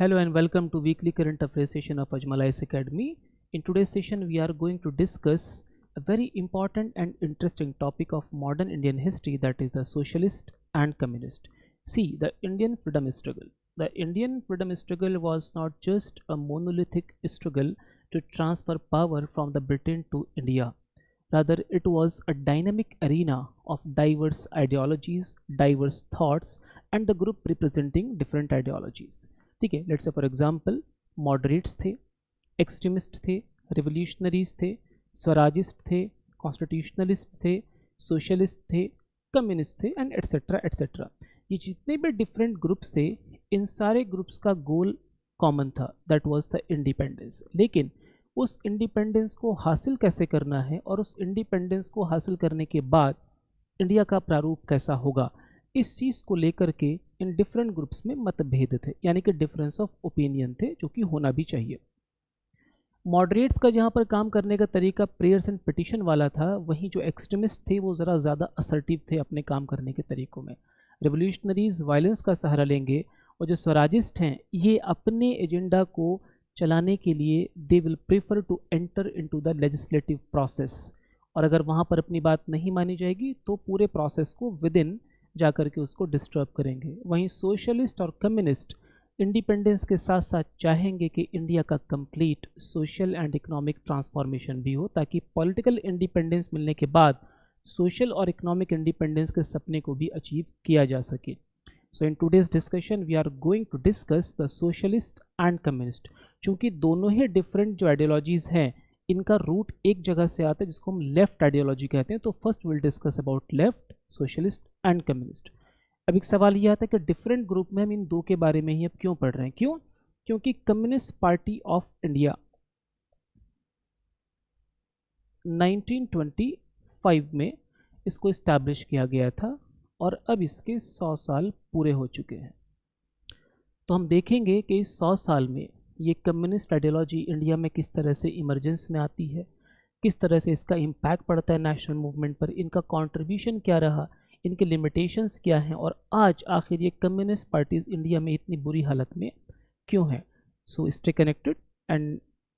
Hello and welcome to weekly current affairs session of Ajmal IAS Academy. In today's session, we are going to discuss a very important and interesting topic of modern Indian history, that is the socialist and communist. See, the Indian freedom struggle. The Indian freedom struggle was not just a monolithic struggle to transfer power from the Britain to India. Rather, it was a dynamic arena of diverse ideologies, diverse thoughts, and the group representing different ideologies. ठीक है, let's say for example moderates थे, extremist थे, revolutionaries थे, Swarajist थे, constitutionalist थे, socialist थे, communist थे and etcetera etcetera. ये जितने भी डिफरेंट ग्रुप्स थे, इन सारे ग्रुप्स का गोल कॉमन था, दैट वाज द इंडिपेंडेंस। लेकिन उस इंडिपेंडेंस को हासिल कैसे करना है और उस इंडिपेंडेंस को हासिल करने के बाद इंडिया का प्रारूप कैसा होगा, इस चीज़ को लेकर के इन डिफरेंट ग्रुप्स में मतभेद थे, यानी कि डिफरेंस ऑफ ओपिनियन थे, जो कि होना भी चाहिए। मॉडरेट्स का जहाँ पर काम करने का तरीका प्रेयर्स एंड पिटिशन वाला था, वहीं जो एक्सट्रीमिस्ट थे वो ज़रा ज़्यादा असर्टिव थे अपने काम करने के तरीकों में। रिवोल्यूशनरीज वायलेंस का सहारा लेंगे और जो स्वराजिस्ट हैं ये अपने एजेंडा को चलाने के लिए they will prefer to enter into the legislative process, और अगर वहाँ पर अपनी बात नहीं मानी जाएगी तो पूरे प्रोसेस को विद इन जा कर के उसको डिस्टर्ब करेंगे। वहीं सोशलिस्ट और कम्युनिस्ट इंडिपेंडेंस के साथ साथ चाहेंगे कि इंडिया का complete social and economic transformation भी हो, ताकि पॉलिटिकल इंडिपेंडेंस मिलने के बाद सोशल और इकोनॉमिक इंडिपेंडेंस के सपने को भी अचीव किया जा सके। So in today's discussion we are going to discuss the socialist and communist. चूँकि दोनों ही डिफरेंट जो आइडियोलॉजीज़ हैं इनका रूट एक जगह से आता है जिसको हम लेफ्ट आइडियोलॉजी कहते हैं, तो first will discuss about left, socialist and communist. अब एक सवाल ये आता है कि डिफरेंट ग्रुप में हम इन दो के बारे में ही अब क्यों पढ़ रहे हैं? क्यों? क्योंकि कम्युनिस्ट पार्टी ऑफ इंडिया 1925 में इसको इस्टेब्लिश किया गया था और अब इसके 100 साल पूरे हो चुके हैं। तो हम देखेंगे कि इस 100 साल में ये कम्युनिस्ट आइडियोलॉजी इंडिया में किस तरह से इमरजेंस में आती है, किस तरह से इसका इम्पैक्ट पड़ता है नेशनल मूवमेंट पर, इनका कंट्रीब्यूशन क्या रहा, इनके लिमिटेशंस क्या हैं, और आज आखिर ये कम्युनिस्ट पार्टीज इंडिया में इतनी बुरी हालत में क्यों हैं। So stay connected and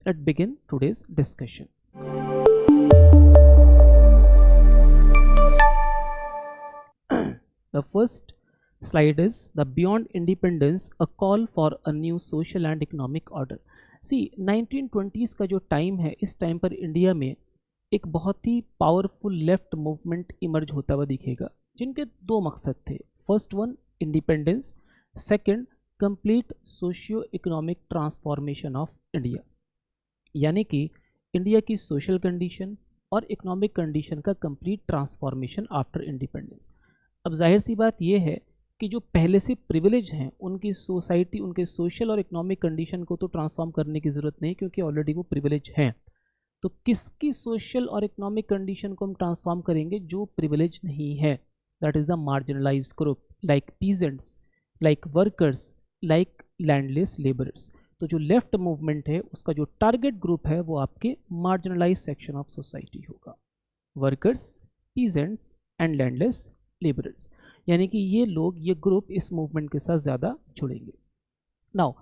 let's begin today's discussion. The first slide is the beyond independence, a call for a new social and economic order. See, 1920s का जो टाइम है, इस टाइम पर इंडिया में एक बहुत ही पावरफुल लेफ्ट मूवमेंट इमर्ज होता हुआ दिखेगा, जिनके दो मकसद थे। First one independence, second complete socio economic transformation of India, यानी कि इंडिया की सोशल कंडीशन और इकोनॉमिक कंडीशन का कंप्लीट ट्रांसफॉर्मेशन आफ्टर इंडिपेंडेंस। अब जाहिर सी बात यह है कि जो पहले से प्रिविलेज हैं उनकी सोसाइटी, उनके सोशल और इकोनॉमिक कंडीशन को तो ट्रांसफॉर्म करने की ज़रूरत नहीं, क्योंकि ऑलरेडी वो प्रिविलेज हैं। तो किसकी सोशल और इकोनॉमिक कंडीशन को हम ट्रांसफॉर्म करेंगे? जो प्रिविलेज नहीं है, that is the marginalised group, like peasants, like workers, like landless labourers. तो जो लेफ्ट मूवमेंट है उसका जो टारगेट ग्रुप है वो आपके मार्जिनलाइज सेक्शन ऑफ सोसाइटी होगा, workers, peasants and landless labourers, यानी कि ये लोग, ये ग्रुप इस मूवमेंट के साथ ज़्यादा जुड़ेंगे। नाउ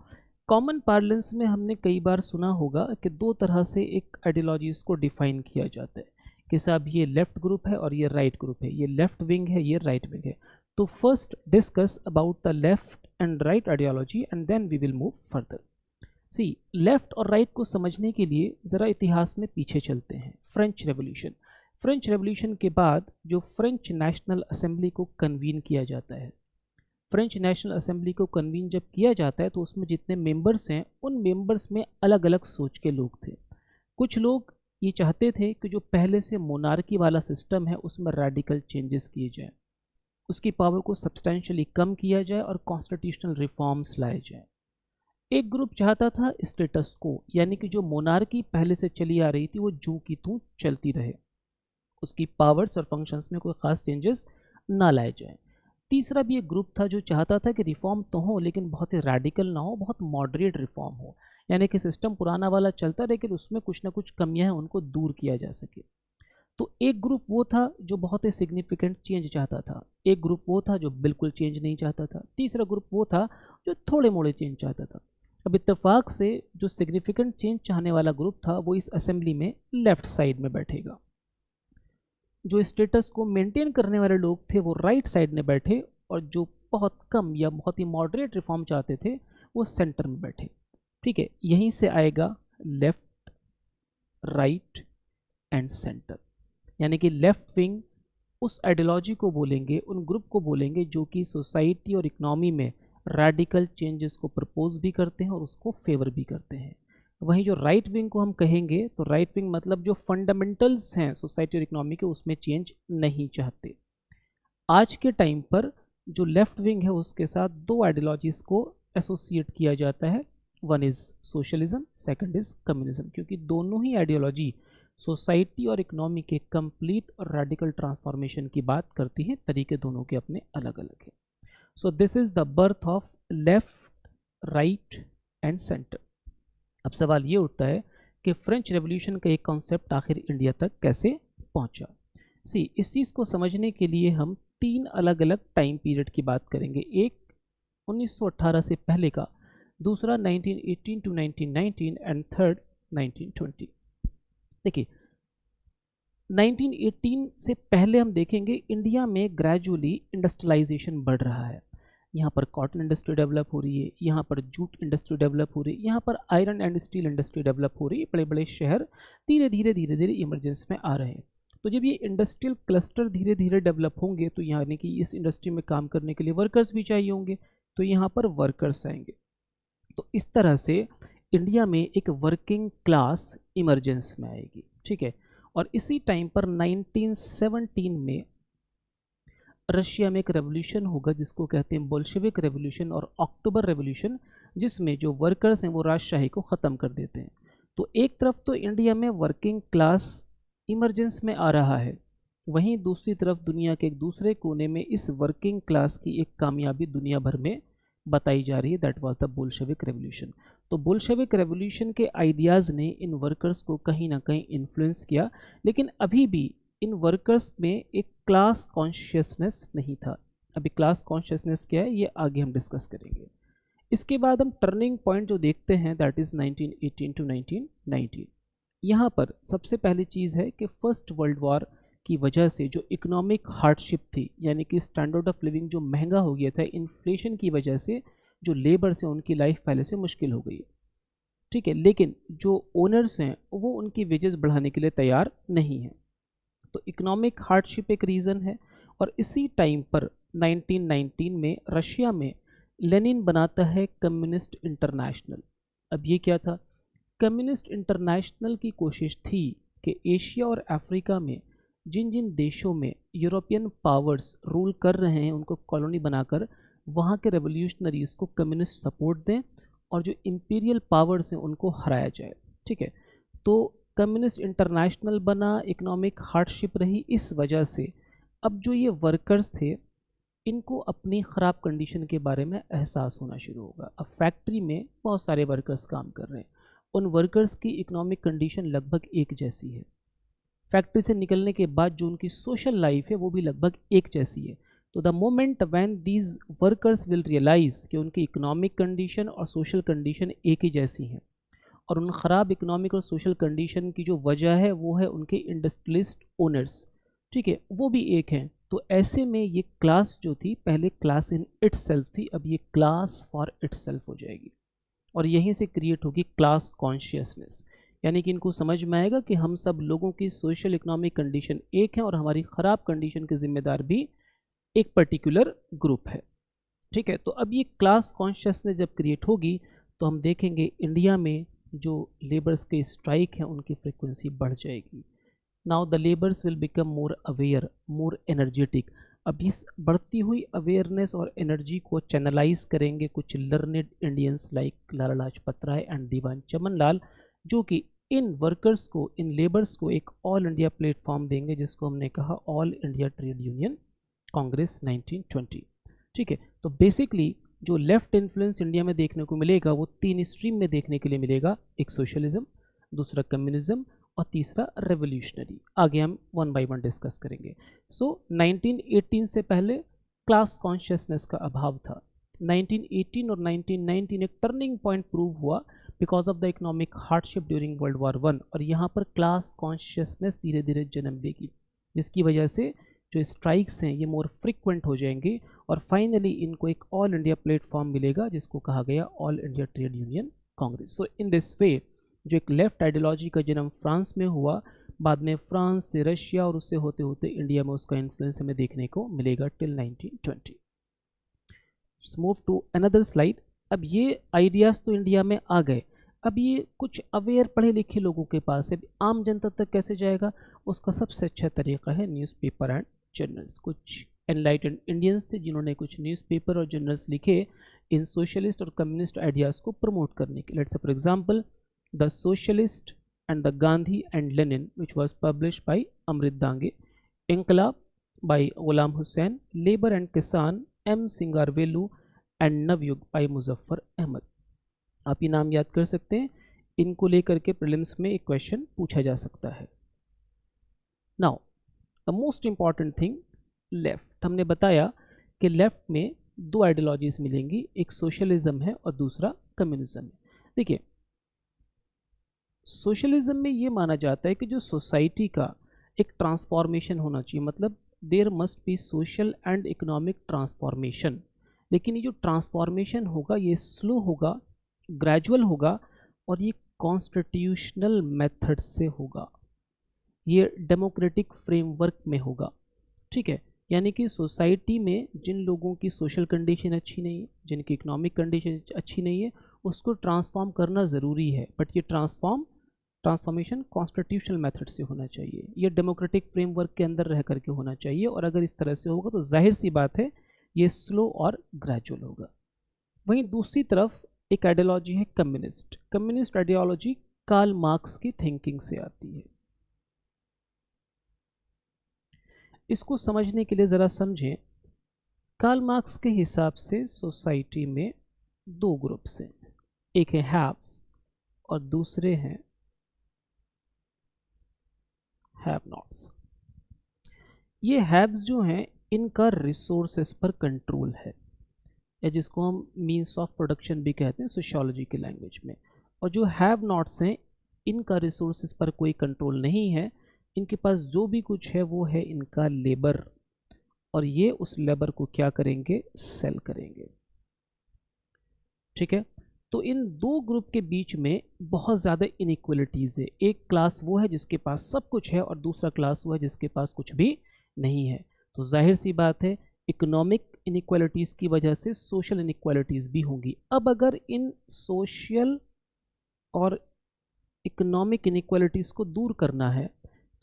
कॉमन पार्लेंस में हमने कई बार सुना होगा कि दो तरह से एक आइडियोलॉजीज को डिफाइन किया जाता है कि साहब ये लेफ्ट ग्रुप है और ये राइट ग्रुप है, ये लेफ्ट विंग है, ये राइट विंग है। तो first discuss about the left and right ideology and then we will move further. See, left और राइट को समझने के लिए ज़रा इतिहास में पीछे चलते हैं। फ्रेंच रेवोल्यूशन, फ्रेंच रेवोल्यूशन के बाद जो फ्रेंच नेशनल असेंबली को कन्वीन किया जाता है, फ्रेंच नेशनल असेंबली को कन्वीन जब किया जाता है तो उसमें जितने मेंबर्स हैं उन मेंबर्स में अलग अलग सोच के लोग थे। कुछ लोग ये चाहते थे कि जो पहले से मोनार्की वाला सिस्टम है उसमें रेडिकल चेंजेस किए जाएं, उसकी पावर को सब्सटेंशियली कम किया जाए और कॉन्स्टिट्यूशनल रिफॉर्म्स लाए जाएं। एक ग्रुप चाहता था स्टेटस को, यानी कि जो मोनार्की पहले से चली आ रही थी वो जूं की तूं चलती रहे, उसकी पावर्स और फंक्शंस में कोई ख़ास चेंजेस ना लाए जाएं। तीसरा भी एक ग्रुप था जो चाहता था कि रिफॉर्म तो हो लेकिन बहुत ही रेडिकल ना हो, बहुत मॉडरेट रिफॉर्म हो, यानी कि सिस्टम पुराना वाला चलता लेकिन उसमें कुछ ना कुछ कमियां हैं उनको दूर किया जा सके। तो एक ग्रुप वो था जो बहुत ही सिग्निफिकेंट चेंज चाहता था, एक ग्रुप वो था जो बिल्कुल चेंज नहीं चाहता था, तीसरा ग्रुप वो था जो थोड़े मोड़े चेंज चाहता था। अब इत्तेफाक से जो सिग्निफिकेंट चेंज चाहने वाला ग्रुप था वो इस असेंबली में लेफ्ट साइड में बैठेगा, जो स्टेटस को मेंटेन करने वाले लोग थे वो राइट साइड में बैठे, और जो बहुत कम या बहुत ही मॉडरेट रिफॉर्म चाहते थे वो सेंटर में बैठे। ठीक है, यहीं से आएगा लेफ्ट, राइट एंड सेंटर, यानी कि लेफ्ट विंग उस आइडियोलॉजी को बोलेंगे, उन ग्रुप को बोलेंगे जो कि सोसाइटी और इकोनॉमी में रेडिकल चेंजेस को प्रपोज भी करते हैं और उसको फेवर भी करते हैं। वहीं जो राइट विंग को हम कहेंगे तो राइट विंग मतलब जो फंडामेंटल्स हैं सोसाइटी और इकोनॉमी के उसमें चेंज नहीं चाहते। आज के टाइम पर जो लेफ्ट विंग है उसके साथ दो आइडियोलॉजीज को एसोसिएट किया जाता है, one is socialism, second is communism, क्योंकि दोनों ही आइडियोलॉजी सोसाइटी और इकोनॉमी के कंप्लीट और रेडिकल ट्रांसफॉर्मेशन की बात करती हैं। तरीके दोनों के अपने अलग अलग हैं। So this is the birth of left, right and centre. अब सवाल ये उठता है कि फ्रेंच रेवोल्यूशन का एक कॉन्सेप्ट आखिर इंडिया तक कैसे पहुंचा। इस चीज़ को समझने के लिए हम तीन अलग अलग टाइम पीरियड की बात करेंगे, एक 1918 से पहले का, दूसरा 1918 टू 1919 एंड थर्ड 1920। देखिए 1918 से पहले हम देखेंगे इंडिया में ग्रेजुअली इंडस्ट्रियलाइजेशन बढ़ रहा है। यहाँ पर कॉटन इंडस्ट्री डेवलप हो रही है, यहाँ पर जूट इंडस्ट्री डेवलप हो रही है, यहाँ पर iron and steel industry develop हो रही है। बड़े बड़े शहर धीरे धीरे इमरजेंस में आ रहे हैं। तो जब ये इंडस्ट्रियल क्लस्टर धीरे धीरे डेवलप होंगे तो यानी कि इस इंडस्ट्री में काम करने के लिए वर्कर्स भी चाहिए होंगे, तो यहाँ पर वर्कर्स आएंगे। तो इस तरह से इंडिया में एक वर्किंग क्लास इमरजेंस में आएगी। ठीक है, और इसी टाइम पर 1917 में रशिया में एक रेवोल्यूशन होगा जिसको कहते हैं बोल्शेविक रेवोल्यूशन और अक्टूबर रेवोल्यूशन, जिसमें जो वर्कर्स हैं वो राजशाही को ख़त्म कर देते हैं। तो एक तरफ तो इंडिया में वर्किंग क्लास इमरजेंस में आ रहा है, वहीं दूसरी तरफ दुनिया के एक दूसरे कोने में इस वर्किंग क्लास की एक कामयाबी दुनिया भर में बताई जा रही है, that was the Bolshevik revolution. तो बोल्शेविक रेवोल्यूशन के आइडियाज़ ने इन वर्कर्स को कहीं ना कहीं इन्फ्लुएंस किया, लेकिन अभी भी इन वर्कर्स में एक क्लास कॉन्शियसनेस नहीं था। अभी क्लास कॉन्शियसनेस क्या है ये आगे हम डिस्कस करेंगे। इसके बाद हम टर्निंग पॉइंट जो देखते हैं दैट इज़ 1918 टू 1919। यहाँ पर सबसे पहली चीज़ है कि फर्स्ट वर्ल्ड वॉर की वजह से जो इकोनॉमिक हार्डशिप थी, यानी कि स्टैंडर्ड ऑफ लिविंग जो महंगा हो गया था, इन्फ्लेशन की वजह से जो लेबर्स हैं उनकी लाइफ पहले से मुश्किल हो गई। ठीक है, लेकिन जो ओनर्स हैं वो उनकी वेजेस बढ़ाने के लिए तैयार नहीं हैं। तो इकोनॉमिक हार्डशिप एक रीज़न है। और इसी टाइम पर 1919 में रशिया में लेनिन बनाता है कम्युनिस्ट इंटरनेशनल। अब ये क्या था? कम्युनिस्ट इंटरनेशनल की कोशिश थी कि एशिया और अफ्रीका में जिन जिन देशों में यूरोपियन पावर्स रूल कर रहे हैं उनको कॉलोनी बनाकर वहाँ के रेवोल्यूशनरीज को कम्युनिस्ट सपोर्ट दें और जो इंपीरियल पावर्स हैं उनको हराया जाए। ठीक है, तो कम्युनिस्ट इंटरनेशनल बना, इकोनॉमिक हार्डशिप रही, इस वजह से अब जो ये वर्कर्स थे इनको अपनी ख़राब कंडीशन के बारे में एहसास होना शुरू होगा। अब फैक्ट्री में बहुत सारे वर्कर्स काम कर रहे हैं, उन वर्कर्स की इकोनॉमिक कंडीशन लगभग एक जैसी है। फैक्ट्री से निकलने के बाद जो उनकी सोशल लाइफ है वो भी लगभग एक जैसी है। तो the moment when these workers will realise कि उनकी इकोनॉमिक कंडीशन और सोशल कंडीशन एक ही जैसी हैं और उन ख़राब इकोनॉमिक और सोशल कंडीशन की जो वजह है वो है उनके इंडस्ट्रियलिस्ट ओनर्स, ठीक है, वो भी एक हैं। तो ऐसे में ये क्लास जो थी पहले क्लास इन इटसेल्फ थी, अब ये क्लास फॉर इटसेल्फ हो जाएगी और यहीं से क्रिएट होगी क्लास कॉन्शियसनेस। यानी कि इनको समझ में आएगा कि हम सब लोगों की सोशल इकोनॉमिक कंडीशन एक है और हमारी ख़राब कंडीशन के जिम्मेदार भी एक पर्टिकुलर ग्रुप है। ठीक है, तो अब ये क्लास कॉन्शियसनेस जब क्रिएट होगी तो हम देखेंगे इंडिया में जो लेबर्स के स्ट्राइक हैं उनकी फ्रिक्वेंसी बढ़ जाएगी। Now the labours will become more aware, more energetic. अब इस बढ़ती हुई अवेयरनेस और एनर्जी को चैनलाइज करेंगे कुछ learned Indians like Lala Lajpat Rai and Dewan Chaman Lal, जो कि इन वर्कर्स को, इन लेबर्स को एक ऑल इंडिया प्लेटफॉर्म देंगे जिसको हमने कहा all India trade union Congress 1920। ठीक है, तो बेसिकली जो लेफ्ट इन्फ्लुएंस इंडिया में देखने को मिलेगा वो तीन स्ट्रीम में देखने के लिए मिलेगा, एक सोशलिज्म, दूसरा कम्युनिज्म और तीसरा रेवोल्यूशनरी। आगे हम वन बाय वन डिस्कस करेंगे। सो 1918 से पहले क्लास कॉन्शियसनेस का अभाव था। 1918 और 1919 एक टर्निंग पॉइंट प्रूव हुआ because of the economic hardship during world war one, और यहाँ पर क्लास कॉन्शियसनेस धीरे धीरे जन्म लेगी, जिसकी वजह से जो स्ट्राइक्स हैं ये मोर फ्रिक्वेंट हो जाएंगे और फाइनली इनको एक ऑल इंडिया प्लेटफॉर्म मिलेगा जिसको कहा गया all India trade union Congress. So in this way जो एक लेफ्ट आइडियोलॉजी का जन्म फ्रांस में हुआ, बाद में फ्रांस से रशिया और उससे होते होते इंडिया में उसका इन्फ्लुएंस हमें देखने को मिलेगा till 1920। Move to another slide. अब ये आइडियाज़ तो इंडिया में आ गए, अब ये कुछ अवेयर पढ़े लिखे लोगों के पास है, आम जनता तक कैसे जाएगा? उसका सबसे अच्छा तरीका है न्यूज़पेपर एंड जर्नल्स। कुछ एनलाइटेंड इंडियंस थे जिन्होंने कुछ न्यूज़पेपर और जर्नल्स लिखे इन सोशलिस्ट और कम्युनिस्ट आइडियाज़ को प्रमोट करने के। Let's say for example the socialist and the Gandhi and Lenin which was published by Amrit Dange, Inquilab by Ghulam Hussain, Labour and Kisan M Singaravelu and Navyug by Muzaffar Ahmad. आप ये नाम याद कर सकते हैं, इनको लेकर के प्रीलिम्स में एक क्वेश्चन पूछा जा सकता है। Now the most important thing left, हमने बताया कि लेफ्ट में दो आइडियोलॉजीज मिलेंगी, एक सोशलिज्म है और दूसरा कम्युनिज्म है। देखिए सोशलिज्म में ये माना जाता है कि जो सोसाइटी का एक ट्रांसफॉर्मेशन होना चाहिए, मतलब there must be social and economic transformation, लेकिन ये जो ट्रांसफॉर्मेशन होगा ये स्लो होगा, ग्रेजुअल होगा और ये कॉन्स्टिट्यूशनल मेथड से होगा, ये डेमोक्रेटिक फ्रेमवर्क में होगा। ठीक है, यानी कि सोसाइटी में जिन लोगों की सोशल कंडीशन अच्छी नहीं है, जिनकी इकोनॉमिक कंडीशन अच्छी नहीं है, उसको ट्रांसफॉर्म करना ज़रूरी है, बट ये ट्रांसफॉर्मेशन कॉन्स्टिट्यूशनल मेथड से होना चाहिए, ये डेमोक्रेटिक फ्रेमवर्क के अंदर रह करके होना चाहिए, और अगर इस तरह से होगा तो जाहिर सी बात है ये स्लो और ग्रेजुअल होगा। वहीं दूसरी तरफ एक आइडियोलॉजी है communist. Communist ideology Karl Marx की थिंकिंग से आती है। इसको समझने के लिए ज़रा समझें, कार्ल मार्क्स के हिसाब से सोसाइटी में दो ग्रुप्स हैं, एक है हैव्स और दूसरे हैं हैव नॉट्स। ये हैव्स जो हैं इनका रिसोर्सेस पर कंट्रोल है, या जिसको हम मीन्स ऑफ प्रोडक्शन भी कहते हैं सोशियोलॉजी की लैंग्वेज में, और जो हैव नॉट्स हैं इनका रिसोर्सेस पर कोई कंट्रोल नहीं है, इनके पास जो भी कुछ है वो है इनका लेबर, और ये उस लेबर को क्या करेंगे? सेल करेंगे। ठीक है, तो इन दो ग्रुप के बीच में बहुत ज़्यादा इनइक्वलिटीज़ है। एक क्लास वो है जिसके पास सब कुछ है और दूसरा क्लास वो है जिसके पास कुछ भी नहीं है। तो जाहिर सी बात है इकोनॉमिक इनइक्वालिटीज़ की वजह से सोशल इनइक्वालिटीज़ भी होंगी। अब अगर इन सोशल और इकोनॉमिक इनइक्वालिटीज़ को दूर करना है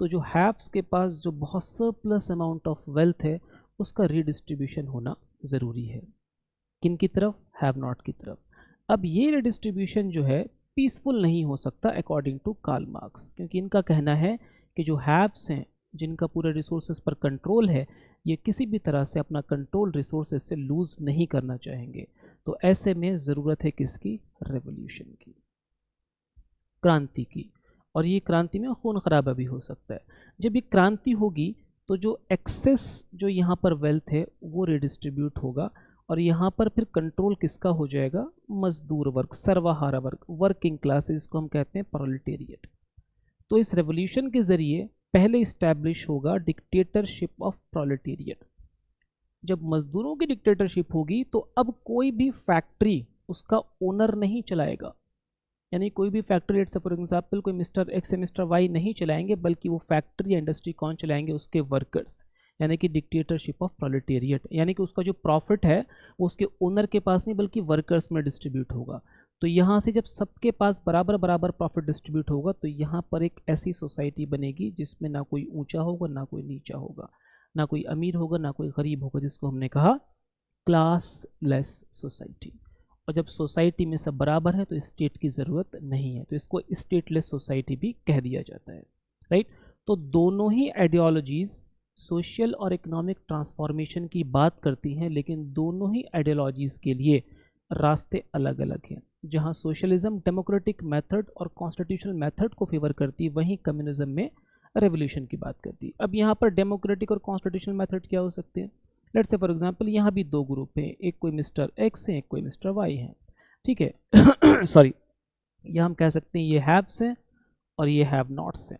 तो जो हैव्स के पास जो बहुत सरप्लस अमाउंट ऑफ वेल्थ है उसका रीडिस्ट्रीब्यूशन होना ज़रूरी है। किन की तरफ? हैव नॉट की तरफ। अब ये रीडिस्ट्रीब्यूशन जो है पीसफुल नहीं हो सकता अकॉर्डिंग टू कार्ल मार्क्स, क्योंकि इनका कहना है कि जो हैव्स हैं जिनका पूरे रिसोर्सेज पर कंट्रोल है ये किसी भी तरह से अपना कंट्रोल रिसोर्सेज से लूज़ नहीं करना चाहेंगे। तो ऐसे में ज़रूरत है किसकी? रेवोल्यूशन की, क्रांति की, और ये क्रांति में खून खराबा भी हो सकता है। जब ये क्रांति होगी तो जो एक्सेस जो यहाँ पर वेल्थ है वो रिडिस्ट्रीब्यूट होगा, और यहाँ पर फिर कंट्रोल किसका हो जाएगा? मजदूर वर्ग, सर्वहारा वर्ग, वर्किंग क्लास, जिसको हम कहते हैं प्रोलेटेरिएट। तो इस रेवोल्यूशन के ज़रिए पहले इस्टेब्लिश होगा डिक्टेटरशिप ऑफ प्रोलेटेरिएट। जब मजदूरों की डिक्टेटरशिप होगी तो अब कोई भी फैक्ट्री उसका ओनर नहीं चलाएगा, यानी कोई भी factory let's say for example कोई मिस्टर एक्स या मिस्टर वाई नहीं चलाएंगे, बल्कि वो फैक्ट्री या इंडस्ट्री कौन चलाएंगे? उसके वर्कर्स, यानी कि डिक्टेटरशिप ऑफ प्रोलेटेरिएट, यानी कि उसका जो प्रॉफिट है वो उसके ओनर के पास नहीं बल्कि वर्कर्स में डिस्ट्रीब्यूट होगा। तो यहाँ से जब सबके पास बराबर बराबर प्रॉफिट डिस्ट्रीब्यूट होगा तो यहाँ पर एक ऐसी सोसाइटी बनेगी जिसमें ना कोई ऊंचा होगा ना कोई नीचा होगा, ना कोई अमीर होगा ना कोई गरीब होगा, जिसको हमने कहा क्लासलेस सोसाइटी। और जब सोसाइटी में सब बराबर है तो स्टेट की ज़रूरत नहीं है, तो इसको स्टेटलेस सोसाइटी भी कह दिया जाता है, राइट। तो दोनों ही आइडियोलॉजीज़ सोशल और इकोनॉमिक ट्रांसफॉर्मेशन की बात करती हैं, लेकिन दोनों ही आइडियोलॉजीज़ के लिए रास्ते अलग अलग हैं। जहां सोशलिज्म डेमोक्रेटिक मेथड और कॉन्स्टिट्यूशनल मेथड को फेवर करती है, वहीं कम्युनिज्म में रेवोल्यूशन की बात करती है। अब यहाँ पर डेमोक्रेटिक और कॉन्स्टिट्यूशनल मेथड क्या हो सकते हैं? लेट्स से फॉर एग्जांपल यहाँ भी दो ग्रुप हैं, एक कोई मिस्टर एक्स है, एक कोई मिस्टर वाई है, ठीक है। सॉरी, यह हम कह सकते हैं ये हैव्स हैं और ये हैव नॉट्स हैं।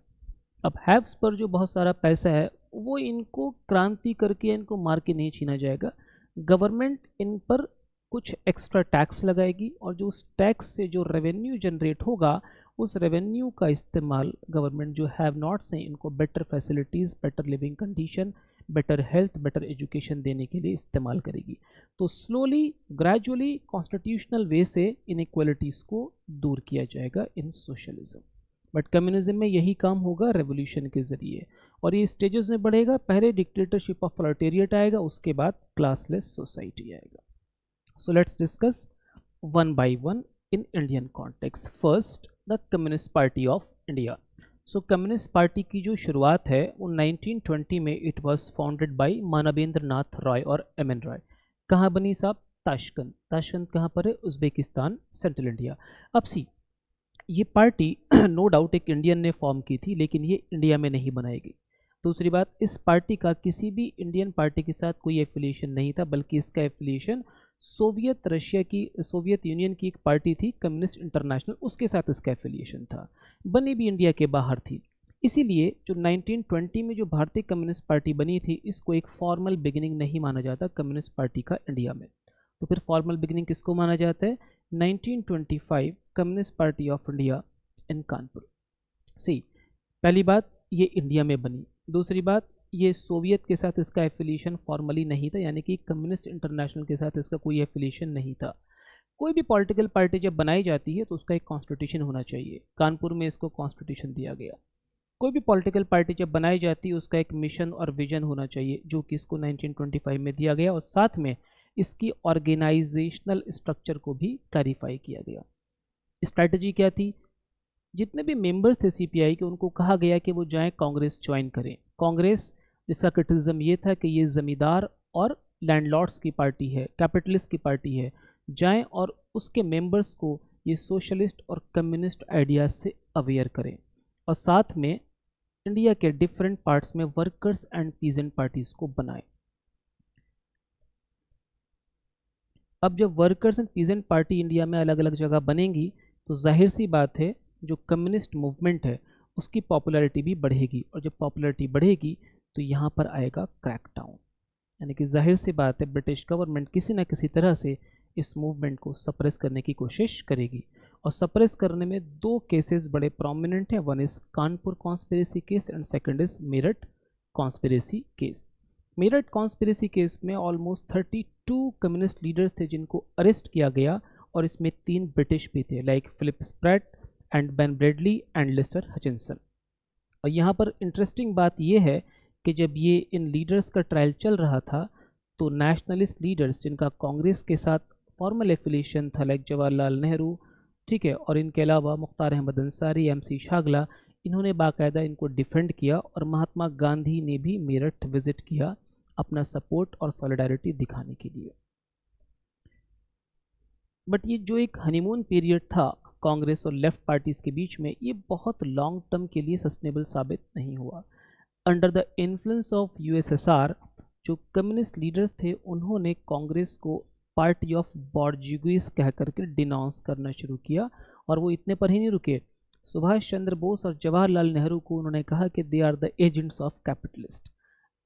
अब हैव्स पर जो बहुत सारा पैसा है वो इनको क्रांति करके इनको मार के नहीं छीना जाएगा। गवर्नमेंट इन पर कुछ एक्स्ट्रा टैक्स लगाएगी और जो उस टैक्स से जो रेवेन्यू जनरेट होगा उस रेवेन्यू का इस्तेमाल गवर्नमेंट जो हैव नॉट्स हैं इनको better facilities, better living condition, better health, better education देने के लिए इस्तेमाल करेगी। तो स्लोली ग्रेजुअली कॉन्स्टिट्यूशनल वे से इनइक्वालिटीज़ को दूर किया जाएगा इन सोशलिज्म। बट कम्युनिज्म में यही काम होगा रेवोल्यूशन के ज़रिए, और ये स्टेजेस में बढ़ेगा। पहले डिक्टेटरशिप ऑफ प्रोलेटेरिएट आएगा, उसके बाद क्लासलेस सोसाइटी आएगा। So let's discuss one by one in Indian context. First, the Communist Party of India. So Communist Party की जो शुरुआत है वो 1920 में it was founded by Manabendra Nath Roy और एम एन रॉय। कहाँ बनी साहब? ताशकंद। ताशकंद कहाँ पर है? Uzbekistan, central India. अब सी, ये पार्टी नो डाउट एक इंडियन ने फॉर्म की थी, लेकिन ये इंडिया में नहीं बनाएगी। दूसरी बात, इस पार्टी का किसी भी इंडियन पार्टी के साथ कोई एफिलिएशन नहीं था, बल्कि इसका एफिलिएशन सोवियत रशिया की, सोवियत यूनियन की एक पार्टी थी कम्युनिस्ट इंटरनेशनल, उसके साथ इसका एफिलिएशन था। बनी भी इंडिया के बाहर थी। इसीलिए जो 1920 में जो भारतीय कम्युनिस्ट पार्टी बनी थी, इसको एक फॉर्मल बिगिनिंग नहीं माना जाता कम्युनिस्ट पार्टी का इंडिया में। तो फिर फॉर्मल बिगिनिंग किसको माना जाता है? 1925 Communist Party of India in Kanpur. See, पहली बात ये इंडिया में बनी। दूसरी बात, ये सोवियत के साथ इसका एफिलिएशन फॉर्मली नहीं था, यानी कि कम्युनिस्ट इंटरनेशनल के साथ इसका कोई एफिलिएशन नहीं था। कोई भी पॉलिटिकल पार्टी जब बनाई जाती है तो उसका एक कॉन्स्टिट्यूशन होना चाहिए। कानपुर में इसको कॉन्स्टिट्यूशन दिया गया। कोई भी पॉलिटिकल पार्टी जब बनाई जाती है उसका एक मिशन और विजन होना चाहिए, जो कि इसको 1925 में दिया गया, और साथ में इसकी ऑर्गेनाइजेशनल स्ट्रक्चर को भी क्लैरिफाई किया गया। स्ट्रैटेजी क्या थी? जितने भी मेंबर्स थे सीपीआई के, उनको कहा गया कि वो जाएं कांग्रेस ज्वाइन करें। कांग्रेस, जिसका क्रिटिसिज्म ये था कि ये ज़मींदार और लैंडलॉर्ड्स की पार्टी है, कैपिटलिस्ट की पार्टी है, जाएं और उसके मेंबर्स को ये सोशलिस्ट और कम्युनिस्ट आइडियाज़ से अवेयर करें, और साथ में इंडिया के डिफरेंट पार्ट्स में वर्कर्स एंड पीजेंट पार्टीज़ को बनाएं। अब जब workers and peasant party India में अलग अलग जगह बनेंगी तो जाहिर सी बात है जो कम्युनिस्ट मूवमेंट है उसकी पॉपुलैरिटी भी बढ़ेगी, और जब पॉपुलैरिटी बढ़ेगी तो यहाँ पर आएगा क्रैकडाउन। यानी कि जाहिर सी बात है ब्रिटिश गवर्नमेंट किसी ना किसी तरह से इस मूवमेंट को सप्रेस करने की कोशिश करेगी, और सप्रेस करने में दो केसेस बड़े प्रोमिनेंट हैं। One is Kanpur conspiracy case and second is Meerut conspiracy case. Meerut conspiracy case में ऑलमोस्ट 32 कम्युनिस्ट लीडर्स थे जिनको अरेस्ट किया गया, और इसमें 3 ब्रिटिश भी थे, like Philip Spratt and Ben Bradley and Lester Hutchinson. और यहाँ पर इंटरेस्टिंग बात यह है कि जब ये इन लीडर्स का ट्रायल चल रहा था तो नेशनलिस्ट लीडर्स जिनका कांग्रेस के साथ फॉर्मल एफिलिएशन था, लाइक जवाहरलाल नेहरू, ठीक है, और इनके अलावा मुख्तार अहमद अंसारी, एमसी शागला, इन्होंने बाकायदा इनको डिफेंड किया, और महात्मा गांधी ने भी मेरठ विजिट किया अपना सपोर्ट और सॉलिडारिटी दिखाने के लिए। बट ये जो एक हनीमून पीरियड था कांग्रेस और लेफ्ट पार्टीज़ के बीच में, ये बहुत लॉन्ग टर्म के लिए सस्टेनेबल साबित नहीं हुआ। Under the influence of USSR जो कम्युनिस्ट लीडर्स थे उन्होंने कांग्रेस को पार्टी ऑफ बॉर्जिगुइस कह करके डिनाउंस करना शुरू किया, और वो इतने पर ही नहीं रुके। सुभाष चंद्र बोस और जवाहरलाल नेहरू को उन्होंने कहा कि they are the agents of capitalist.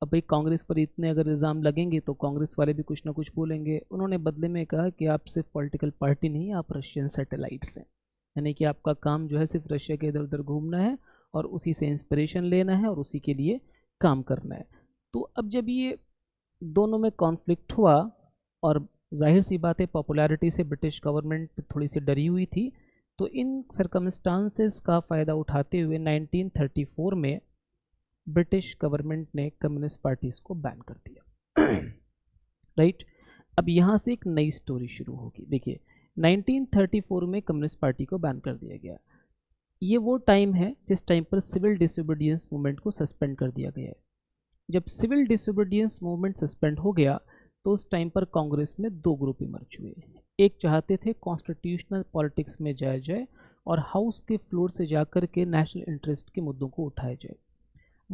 अब भाई कांग्रेस पर इतने अगर इल्ज़ाम लगेंगे तो कांग्रेस वाले भी कुछ ना कुछ बोलेंगे। उन्होंने बदले में कहा कि आप सिर्फ पॉलिटिकल पार्टी नहीं, आप रशियन सैटेलाइट्स हैं, यानी कि आपका काम जो है सिर्फ रशिया के इधर उधर घूमना है और उसी से इंस्पिरेशन लेना है और उसी के लिए काम करना है। तो अब जब ये दोनों में कॉन्फ्लिक्ट हुआ, और जाहिर सी बात है पॉपुलैरिटी से ब्रिटिश गवर्नमेंट थोड़ी सी डरी हुई थी, तो इन सर्कमस्टांसेस का फ़ायदा उठाते हुए 1934 में ब्रिटिश गवर्नमेंट ने कम्युनिस्ट पार्टीज़ को बैन कर दिया। राइट, अब यहाँ से एक नई स्टोरी शुरू होगी। देखिए 1934 में कम्युनिस्ट पार्टी को बैन कर दिया गया। ये वो टाइम है जिस टाइम पर सिविल डिसोबीडियंस मूवमेंट को सस्पेंड कर दिया गया है। जब सिविल डिसोबीडियंस मूवमेंट सस्पेंड हो गया तो उस टाइम पर कांग्रेस में दो ग्रुप इमर्ज हुए। एक चाहते थे कॉन्स्टिट्यूशनल पॉलिटिक्स में जाया जाए और हाउस के फ्लोर से जाकर के नेशनल इंटरेस्ट के मुद्दों को उठाया जाए।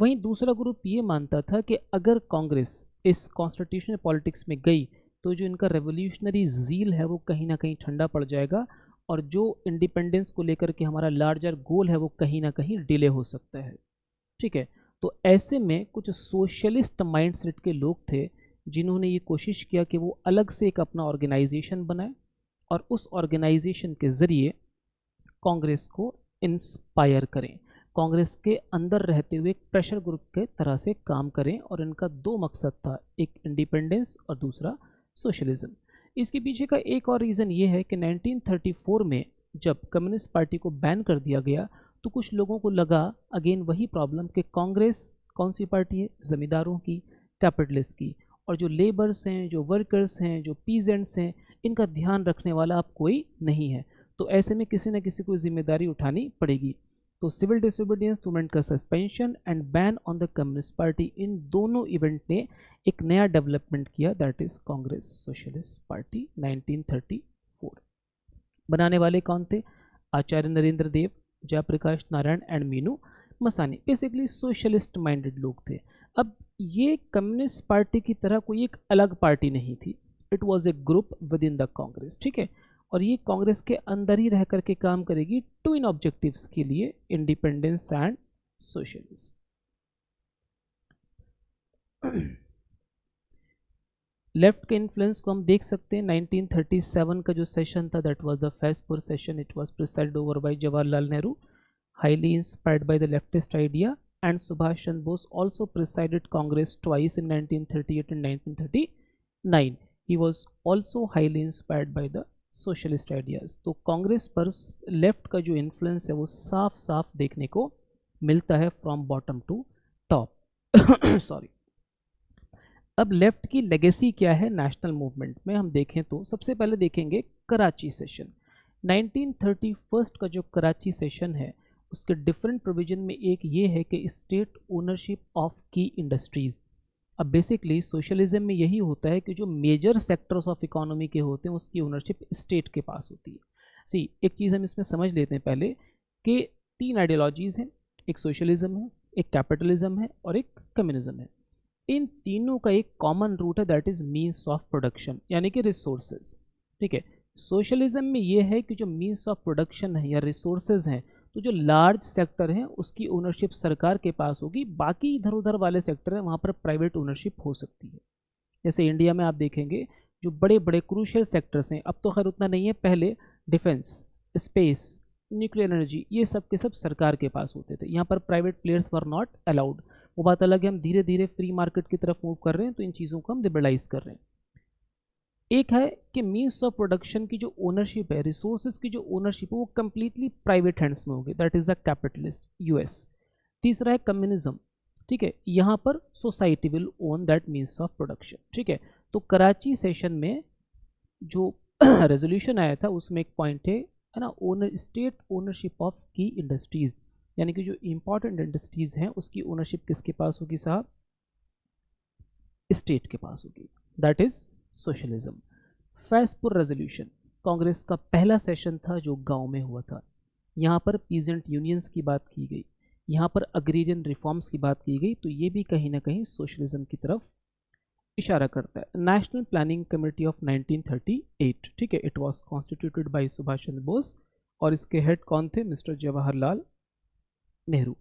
वहीं दूसरा ग्रुप ये मानता था कि अगर कांग्रेस इस कॉन्स्टिट्यूशनल पॉलिटिक्स में गई तो जो इनका रेवोल्यूशनरी जील है वो कहीं ना कहीं ठंडा पड़ जाएगा और जो इंडिपेंडेंस को लेकर के हमारा लार्जर गोल है वो कहीं ना कहीं डिले हो सकता है। ठीक है, तो ऐसे में कुछ सोशलिस्ट माइंडसेट के लोग थे जिन्होंने ये कोशिश किया कि वो अलग से एक अपना ऑर्गेनाइजेशन बनाए और उस ऑर्गेनाइजेशन के ज़रिए कांग्रेस को इंस्पायर करें, कांग्रेस के अंदर रहते हुए एक प्रेशर ग्रुप के तरह से काम करें। और इनका दो मकसद था, एक इंडिपेंडेंस और दूसरा सोशलिज्म। इसके पीछे का एक और रीज़न ये है कि 1934 में जब कम्युनिस्ट पार्टी को बैन कर दिया गया तो कुछ लोगों को लगा, अगेन वही प्रॉब्लम, कि कांग्रेस कौन सी पार्टी है, ज़मींदारों की, कैपिटलिस्ट की, और जो लेबर्स हैं, जो वर्कर्स हैं, जो पीजेंट्स हैं, इनका ध्यान रखने वाला अब कोई नहीं है। तो ऐसे में किसी न किसी को जिम्मेदारी उठानी पड़ेगी। तो सिविल डिसोबीडियंस मूवमेंट का suspension and ban on the Communist Party, इन दोनों इवेंट ने एक नया डेवलपमेंट किया, that is Congress Socialist Party 1934। बनाने वाले कौन थे? Acharya Narendra Dev, Jayaprakash Narayan and Minoo Masani. Basically socialist minded लोग थे। अब ये कम्युनिस्ट पार्टी की तरह कोई एक अलग पार्टी नहीं थी, it was a group with in the Congress. ठीक है, और ये कांग्रेस के अंदर ही रह करके काम करेगी टू इन ऑब्जेक्टिव्स के लिए, इंडिपेंडेंस एंड सोशलिज्म। लेफ्ट के इन्फ्लुएंस को हम देख सकते हैं। 1937 का जो सेशन था, that was the Faizpur session, it was presided over by Jawaharlal Nehru, highly inspired by the leftist idea, and Subhash Chandra Bose also presided Congress twice in 1938 and 1939. He was also highly inspired by the socialist ideas. तो कांग्रेस पर left का जो influence है वो साफ साफ देखने को मिलता है from bottom to top. Sorry. अब लेफ्ट की लेगेसी क्या है नेशनल मूवमेंट में हम देखें तो सबसे पहले देखेंगे कराची सेशन। 1931 का जो कराची सेशन है उसके डिफरेंट प्रोविजन में एक ये है कि स्टेट ओनरशिप ऑफ की इंडस्ट्रीज। अब बेसिकली सोशलिज्म में यही होता है कि जो मेजर सेक्टर्स ऑफ इकोनॉमी के होते हैं उसकी ओनरशिप स्टेट के पास होती है। सी एक चीज़ हम इसमें समझ लेते हैं पहले कि तीन आइडियोलॉजीज़ हैं, एक सोशलिज्म है, एक कैपिटलिज्म है और एक कम्युनिज्म है। इन तीनों का एक कॉमन रूट है, that is means of production, यानी कि रिसोर्सेज। ठीक है, सोशलिज्म में ये है कि जो मीन्स ऑफ प्रोडक्शन है या रिसोर्सेज हैं तो जो लार्ज सेक्टर है उसकी ओनरशिप सरकार के पास होगी, बाकी इधर उधर वाले सेक्टर हैं वहाँ पर प्राइवेट ओनरशिप हो सकती है। जैसे इंडिया में आप देखेंगे जो बड़े बड़े क्रूशियल सेक्टर्स हैं, अब तो खैर उतना नहीं है, पहले डिफेंस, स्पेस, न्यूक्लियर एनर्जी, ये सब के सब सरकार के पास होते थे, यहाँ पर private players were not allowed. वो बात अलग है, हम धीरे धीरे फ्री मार्केट की तरफ मूव कर रहे हैं तो इन चीज़ों को हम लिबरलाइज कर रहे हैं। एक है कि मीन्स ऑफ प्रोडक्शन की जो ओनरशिप है, रिसोर्सेज की जो ओनरशिप है वो कंप्लीटली प्राइवेट हैंड्स में होगी, that is the capitalist US. तीसरा है कम्युनिज्म। ठीक है, यहाँ पर society will own that means of production. ठीक है, तो कराची सेशन में जो रेजोल्यूशन आया था उसमें एक पॉइंट है ना, ओनर स्टेट ओनरशिप ऑफ की इंडस्ट्रीज, यानी कि जो इंपॉर्टेंट इंडस्ट्रीज हैं उसकी ओनरशिप किसके पास होगी साहब? स्टेट के पास होगी, that is socialism. Faizpur resolution Congress का पहला सेशन था जो गांव में हुआ था। यहाँ पर पीजेंट यूनियंस की बात की गई, यहाँ पर अग्रीरियन रिफॉर्म्स की बात की गई, तो ये भी कहीं ना कहीं सोशलिज्म की तरफ इशारा करता है। नेशनल प्लानिंग कमेटी ऑफ 1938, ठीक है, it was constituted by Subhash Chandra Bose और इसके हेड कौन थे? मिस्टर जवाहरलाल नेहरू।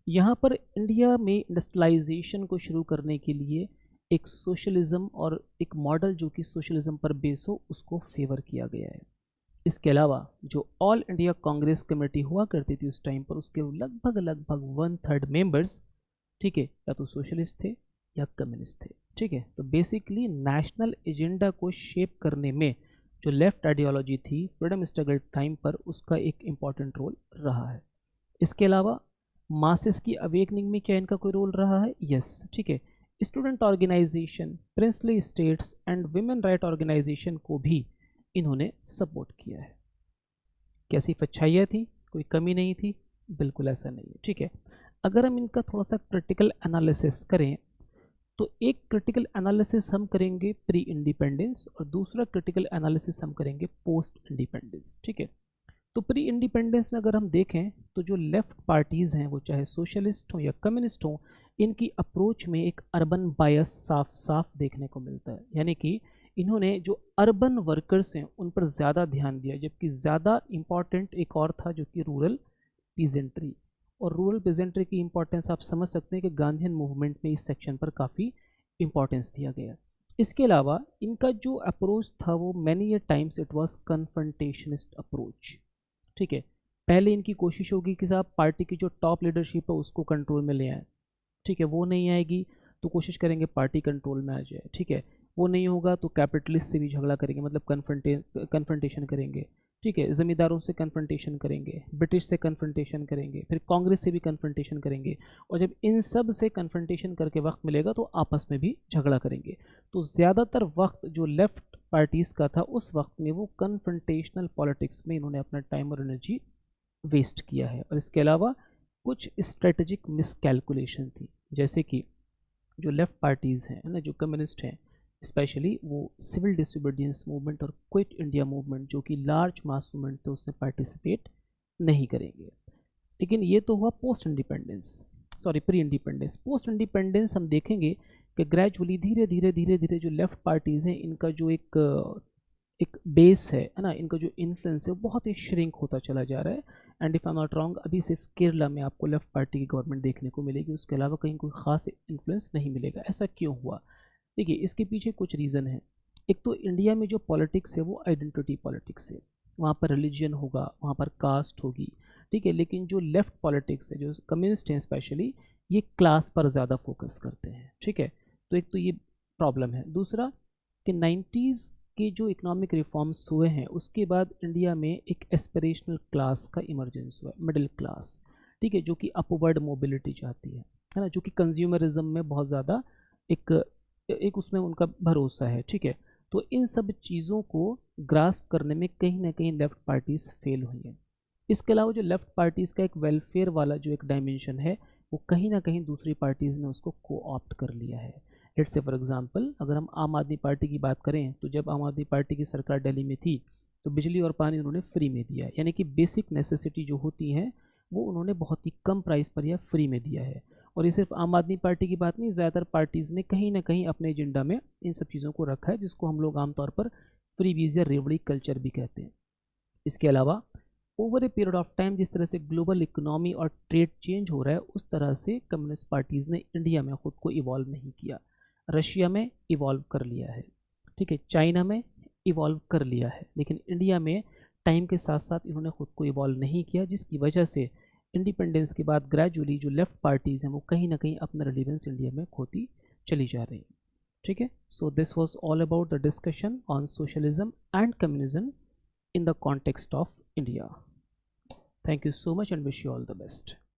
यहाँ पर इंडिया में इंडस्ट्रियलाइजेशन को शुरू करने के लिए एक सोशलिज्म और एक मॉडल जो कि सोशलिज्म पर बेस हो उसको फेवर किया गया है। इसके अलावा जो ऑल इंडिया कांग्रेस कमेटी हुआ करती थी उस टाइम पर, उसके लगभग 1/3 मेंबर्स, ठीक है, या तो सोशलिस्ट थे या कम्युनिस्ट थे। ठीक है, तो बेसिकली नेशनल एजेंडा को शेप करने में जो लेफ्ट आइडियोलॉजी थी फ्रीडम स्ट्रगल टाइम पर, उसका एक इम्पॉर्टेंट रोल रहा है। इसके अलावा मासेस की अवेकनिंग में क्या इनका कोई रोल रहा है? यस, ठीक है, student organisation, princely states and women right organisation को भी इन्होंने सपोर्ट किया है। कैसी अच्छाइयाँ थी? कोई कमी नहीं थी? बिल्कुल ऐसा नहीं है। ठीक है, अगर हम इनका थोड़ा सा क्रिटिकल एनालिसिस करें तो एक क्रिटिकल एनालिसिस हम करेंगे प्री इंडिपेंडेंस और दूसरा क्रिटिकल एनालिसिस हम करेंगे पोस्ट इंडिपेंडेंस। ठीक है, तो प्री इंडिपेंडेंस में अगर हम देखें तो जो लेफ्ट पार्टीज़ हैं वो चाहे सोशलिस्ट हो या कम्युनिस्ट हो, इनकी अप्रोच में एक अर्बन बायस साफ साफ देखने को मिलता है। यानी कि इन्होंने जो अर्बन वर्कर्स हैं उन पर ज़्यादा ध्यान दिया, जबकि ज़्यादा इम्पॉर्टेंट एक और था जो कि रूरल पीजेंट्री। और रूरल पीजेंट्री की इंपॉर्टेंस आप समझ सकते हैं कि गांधीयन मूवमेंट में इस सेक्शन पर काफ़ी इंपॉर्टेंस दिया गया। इसके अलावा इनका जो अप्रोच था वो many a times it was confrontationist approach. ठीक है, पहले इनकी कोशिश होगी कि साहब पार्टी की जो टॉप लीडरशिप है उसको कंट्रोल में ले आए। ठीक है, वो नहीं आएगी तो कोशिश करेंगे पार्टी कंट्रोल में आ जाए। ठीक है, वो नहीं होगा तो कैपिटलिस्ट से भी झगड़ा करेंगे, मतलब कन्फ्रंटेशन करेंगे। ठीक है, ज़मींदारों से कन्फ्रंटेशन करेंगे, ब्रिटिश से कन्फ्रंटेशन करेंगे, फिर कांग्रेस से भी कन्फ्रंटेशन करेंगे, और जब इन सब से कन्फ्रंटेशन करके वक्त मिलेगा तो आपस में भी झगड़ा करेंगे। तो ज़्यादातर वक्त जो लेफ्ट पार्टीज़ का था उस वक्त में वो कन्फ्रंटेशनल पॉलिटिक्स में इन्होंने अपना टाइम और एनर्जी वेस्ट किया है। और इसके अलावा कुछ स्ट्रेटजिक मिसकैलकुलेशन थी, जैसे कि जो लेफ्ट पार्टीज़ हैं ना, जो कम्युनिस्ट हैं स्पेशली, वो सिविल डिसोबीडियंस मूवमेंट और क्विट इंडिया मूवमेंट जो कि लार्ज मास मूवमेंट थे उसमें पार्टिसिपेट नहीं करेंगे। लेकिन ये तो हुआ post independence, sorry pre independence. Post independence हम देखेंगे कि ग्रेजुअली धीरे धीरे धीरे धीरे जो लेफ्ट पार्टीज़ हैं इनका जो एक बेस है ना, इनका जो इन्फ्लुएंस है वो बहुत ही श्रिंक होता चला जा रहा है। And if I am not wrong, अभी सिर्फ केरला में आपको लेफ्ट पार्टी की गवर्नमेंट देखने को मिलेगी, उसके अलावा कहीं कोई ख़ास इन्फ्लुएंस नहीं मिलेगा। ऐसा क्यों हुआ? देखिए, इसके पीछे कुछ रीज़न है। एक तो इंडिया में जो पॉलिटिक्स है वो आइडेंटिटी पॉलिटिक्स है, वहाँ पर रिलीजन होगा, वहाँ पर कास्ट होगी। ठीक है, लेकिन जो लेफ्ट पॉलिटिक्स है, जो कम्युनिस्ट हैं स्पेशली, ये क्लास पर ज़्यादा फोकस करते हैं। ठीक है, तो एक तो ये प्रॉब्लम है। दूसरा कि 90s के जो इकोनॉमिक रिफॉर्म्स हुए हैं उसके बाद इंडिया में एक एस्पिरेशनल क्लास का इमरजेंस हुआ है, मिडिल क्लास। ठीक है, जो कि अपवर्ड मोबिलिटी चाहती है ना, जो कि कंज्यूमरिज्म में बहुत ज़्यादा एक उसमें उनका भरोसा है। ठीक है, तो इन सब चीज़ों को ग्रास्प करने में कहीं ना कहीं लेफ्ट पार्टीज़ फेल हुई हैं। इसके अलावा जो लेफ्ट पार्टीज़ का एक वेलफेयर वाला जो एक डायमेंशन है वो कहीं ना कहीं दूसरी पार्टीज़ ने उसको को ऑप्ट कर लिया है। लेट्स से फॉर एग्जांपल अगर हम आम आदमी पार्टी की बात करें तो जब आम आदमी पार्टी की सरकार दिल्ली में थी तो बिजली और पानी उन्होंने फ्री में दिया है, यानी कि बेसिक नेसेसिटी जो होती हैं वो उन्होंने बहुत ही कम प्राइस पर या फ्री में दिया है। और ये सिर्फ आम आदमी पार्टी की बात नहीं, ज़्यादातर पार्टीज़ ने कहीं ना कहीं अपने एजेंडा में इन सब चीज़ों को रखा है, जिसको हम लोग आमतौर पर फ्री वीज़ या रेवड़ी कल्चर भी कहते हैं। इसके अलावा over a period of time जिस तरह से ग्लोबल इकोनॉमी और ट्रेड चेंज हो रहा है उस तरह से कम्युनिस्ट पार्टीज़ ने इंडिया में ख़ुद को इवॉल्व नहीं किया। रशिया में इवॉल्व कर लिया है, ठीक है, चाइना में इवॉल्व कर लिया है, लेकिन इंडिया में टाइम के साथ साथ इन्होंने ख़ुद को इवॉल्व नहीं किया, जिसकी वजह से इंडिपेंडेंस के बाद ग्रेजुअली जो लेफ्ट पार्टीज़ हैं वो कहीं ना कहीं अपना रिलेवेंस इंडिया में खोती चली जा रही हैं। ठीक है, so this was all about the discussion on socialism and communism in the context of India. Thank you so much and wish you all the best.